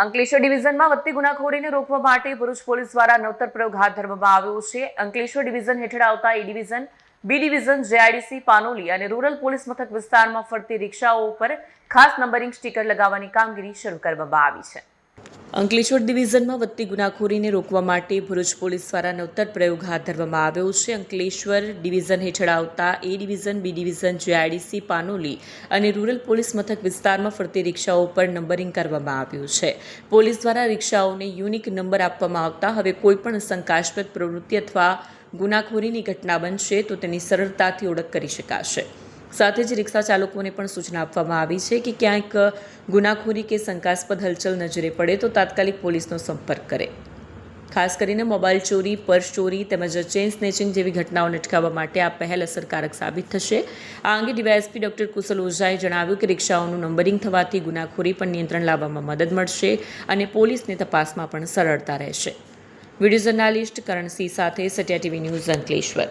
અંકલેશ્વર ડિવિઝનમાં વધતી ગુનાખોરીને રોકવા માટે ભરૂચ પોલીસ દ્વારા નવતર પ્રયોગ હાથ ધરવામાં આવ્યો છે. અંકલેશ્વર ડિવિઝન હેઠળ આવતા A division, B division, GIDC, Panoli અને રૂરલ પોલીસ મથક વિસ્તારમાં ફરતી રિક્ષાઓ ઉપર ખાસ નંબરિંગ સ્ટીકર લગાવવાની કામગીરી શરૂ કરવામાં આવી છે. અંકલેશ્વર ડિવિઝનમાં વધતી ગુનાખોરીને રોકવા માટે ભરૂચ પોલીસ દ્વારા નવતર પ્રયોગ હાથ ધરવામાં આવ્યો છે. અંકલેશ્વર ડિવિઝન હેઠળ આવતા A division, B division, GIDC, Panoli અને રૂરલ પોલીસ મથક વિસ્તારમાં ફરતી રિક્ષાઓ પર નંબરિંગ કરવામાં આવ્યું છે. પોલીસ દ્વારા રિક્ષાઓને યુનિક નંબર આપવામાં આવતા હવે કોઈપણ શંકાસ્પદ પ્રવૃત્તિ અથવા ગુનાખોરીની ઘટના બનશે તો તેની સરળતાથી ઓળખ કરી શકાશે. સાથે જ રિક્ષા ચાલકોને પણ સૂચના આપવામાં આવી છે કે ક્યાંક ગુનાખોરી કે શંકાસ્પદ હલચલ નજરે પડે તો તાત્કાલિક પોલીસનો સંપર્ક કરે. ખાસ કરીને મોબાઈલ ચોરી, પર્સ ચોરી તેમજ ચેઇન સ્નેચિંગ જેવી ઘટનાઓને અટકાવવા માટે આ પહેલ અસરકારક સાબિત થશે. આ અંગે ડીવાયએસપી ડોક્ટર કુશલ ઓઝાએ જણાવ્યું કે રિક્ષાઓનું નંબરિંગ થવાથી ગુનાખોરી પર નિયંત્રણ લાવવામાં મદદ મળશે અને પોલીસની તપાસમાં પણ સરળતા રહેશે. વિડીયો જર્નાલિસ્ટ કરણસિંહ સાથે સત્યા ટીવી ન્યૂઝ, અંકલેશ્વર.